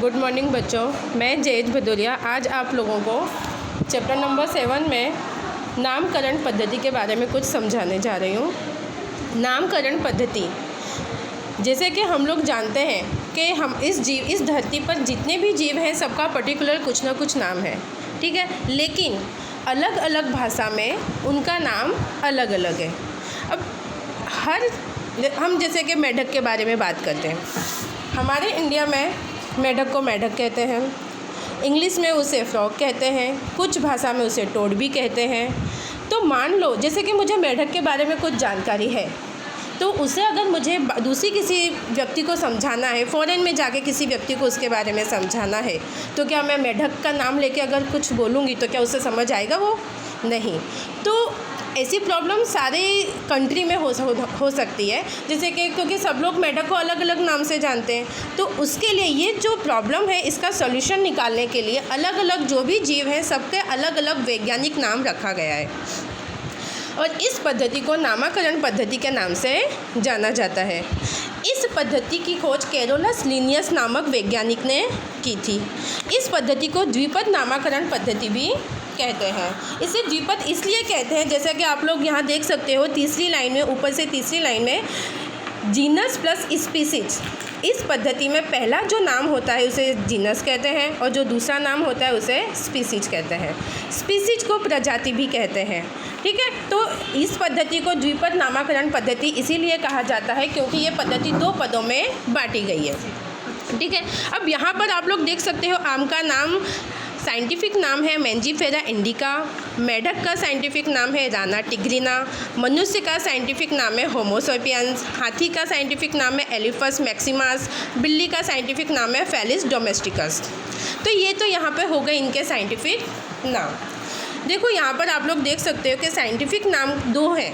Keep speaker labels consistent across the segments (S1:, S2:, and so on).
S1: Good morning बच्चों, मैं जयेश भदौरिया आज आप लोगों को चैप्टर नंबर 7 में नामकरण पद्धति के बारे में कुछ समझाने जा रही हूँ। नामकरण पद्धति, जैसे कि हम लोग जानते हैं कि हम इस धरती पर जितने भी जीव हैं सबका पर्टिकुलर कुछ ना कुछ नाम है, ठीक है। लेकिन अलग अलग भाषा में उनका नाम अलग अलग है। अब हम जैसे कि मेढक के बारे में बात करते हैं। हमारे इंडिया में मेढक को मेढक कहते हैं, इंग्लिश में उसे फ्रॉग कहते हैं, कुछ भाषा में उसे टोड भी कहते हैं। तो मान लो जैसे कि मुझे मेढक के बारे में कुछ जानकारी है, तो उसे अगर मुझे दूसरी किसी व्यक्ति को समझाना है, फ़ॉरेन में जाके किसी व्यक्ति को उसके बारे में समझाना है, तो क्या मैं मेढक का नाम लेके अगर कुछ बोलूँगी तो क्या उसे समझ आएगा? वो नहीं। तो ऐसी प्रॉब्लम सारे कंट्री में हो सकती है, जैसे कि क्योंकि सब लोग मेढक को अलग अलग नाम से जानते हैं। तो उसके लिए ये जो प्रॉब्लम है, इसका सॉल्यूशन निकालने के लिए अलग अलग जो भी जीव हैं सबके अलग अलग वैज्ञानिक नाम रखा गया है और इस पद्धति को नामकरण पद्धति के नाम से जाना जाता है। इस पद्धति की खोज कैरोलस लिनियस नामक वैज्ञानिक ने की थी। इस पद्धति को द्विपद नामकरण पद्धति भी कहते हैं। इसे द्विपद इसलिए कहते हैं, जैसा कि आप लोग यहाँ देख सकते हो तीसरी लाइन में, ऊपर से तीसरी लाइन में जीनस प्लस स्पीसीज। इस पद्धति में पहला जो नाम होता है उसे जीनस कहते हैं और जो दूसरा नाम होता है उसे स्पीसीज कहते हैं। स्पीसीज को प्रजाति भी कहते हैं, ठीक है। तो इस पद्धति को द्विपद नामकरण पद्धति इसीलिए कहा जाता है क्योंकि ये पद्धति दो पदों में बांटी गई है, ठीक है। अब यहाँ पर आप लोग देख सकते हो आम का नाम साइंटिफिक नाम है मैंजीफेरा इंडिका, मेढक का साइंटिफिक नाम है राना टिग्रिना, मनुष्य का साइंटिफिक नाम है होमो सैपियंस, हाथी का साइंटिफिक नाम है एलिफस मैक्सिमस, बिल्ली का साइंटिफिक नाम है फेलिस डोमेस्टिकस। तो ये तो यहाँ पे हो गए इनके साइंटिफिक नाम। देखो यहाँ पर आप लोग देख सकते हो कि साइंटिफिक नाम दो हैं,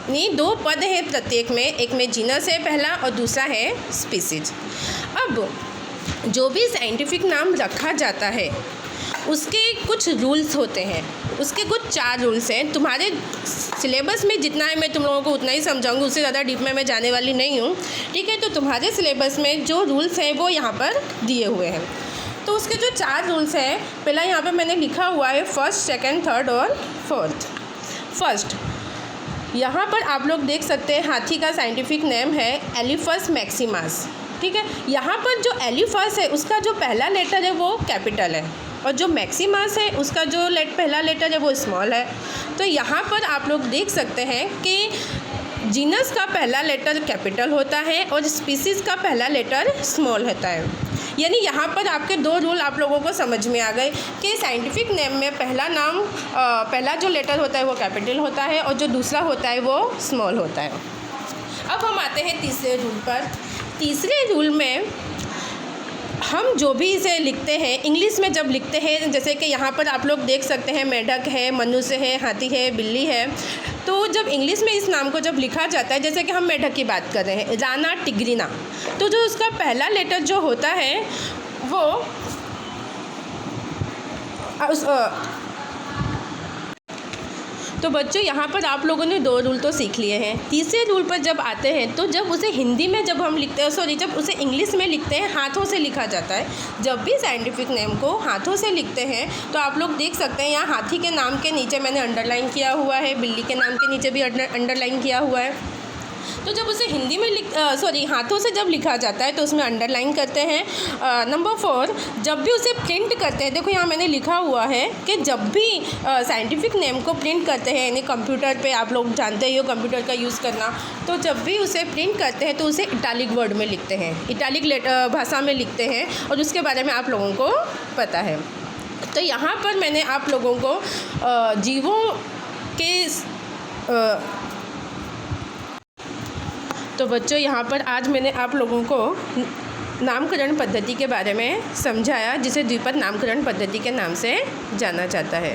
S1: नहीं दो पद हैं प्रत्येक में, एक में जीनस है पहला और दूसरा है स्पीसीज। अब जो भी साइंटिफिक नाम रखा जाता है उसके कुछ रूल्स होते हैं, उसके कुछ 4 रूल्स हैं। तुम्हारे सिलेबस में जितना है मैं तुम लोगों को उतना ही समझाऊंगी, उससे ज़्यादा डीप में मैं जाने वाली नहीं हूँ, ठीक है। तो तुम्हारे सिलेबस में जो रूल्स हैं वो यहाँ पर दिए हुए हैं। तो उसके जो 4 रूल्स हैं, पहला यहाँ पर मैंने लिखा हुआ है फर्स्ट, सेकेंड, थर्ड और फोर्थ। फर्स्ट, यहाँ पर आप लोग देख सकते हैं हाथी का साइंटिफिक नेम है एलिफस मैक्सिमस, ठीक है। यहाँ पर जो एलिफस है उसका जो पहला लेटर है वो कैपिटल है और जो मैक्सिमस है उसका जो पहला लेटर है वो स्मॉल है। तो यहाँ पर आप लोग देख सकते हैं कि जीनस का पहला लेटर कैपिटल होता है और स्पीसीज़ का पहला लेटर स्मॉल होता है। यानी यहाँ पर आपके 2 रूल आप लोगों को समझ में आ गए कि साइंटिफिक नेम में पहला जो लेटर होता है वो कैपिटल होता है और जो दूसरा होता है वो स्मॉल होता है। अब हम आते हैं तीसरे रूल पर। तीसरे रूल में हम जो भी इसे लिखते हैं इंग्लिश में जब लिखते हैं, जैसे कि यहाँ पर आप लोग देख सकते हैं मेढक है, मनुष्य है, हाथी है, बिल्ली है। तो जब इंग्लिश में इस नाम को जब लिखा जाता है, जैसे कि हम मेढक की बात कर रहे हैं राना टिग्रिना, तो जो उसका पहला लेटर जो होता है वो तो बच्चों यहाँ पर आप लोगों ने 2 रूल तो सीख लिए हैं। तीसरे रूल पर जब आते हैं तो जब उसे हिंदी में जब हम लिखते हैं, जब उसे इंग्लिश में लिखते हैं हाथों से लिखा जाता है। जब भी साइंटिफिक नेम को हाथों से लिखते हैं तो आप लोग देख सकते हैं यहाँ हाथी के नाम के नीचे मैंने अंडरलाइन किया हुआ है, बिल्ली के नाम के नीचे भी अंडरलाइन किया हुआ है। तो जब उसे हिंदी में हाथों से जब लिखा जाता है तो उसमें अंडरलाइन करते हैं। नंबर 4, जब भी उसे प्रिंट करते हैं, देखो यहाँ मैंने लिखा हुआ है कि जब भी साइंटिफिक नेम को प्रिंट करते हैं, यानी कंप्यूटर पे आप लोग जानते ही हो कंप्यूटर का यूज़ करना, तो जब भी उसे प्रिंट करते हैं तो उसे इटालिक वर्ड में लिखते हैं, इटालिक भाषा में लिखते हैं और उसके बारे में आप लोगों को पता है। तो यहाँ पर मैंने आप लोगों को जीवों के तो बच्चों यहाँ पर आज मैंने आप लोगों को नामकरण पद्धति के बारे में समझाया, जिसे द्विपद नामकरण पद्धति के नाम से जाना जाता है।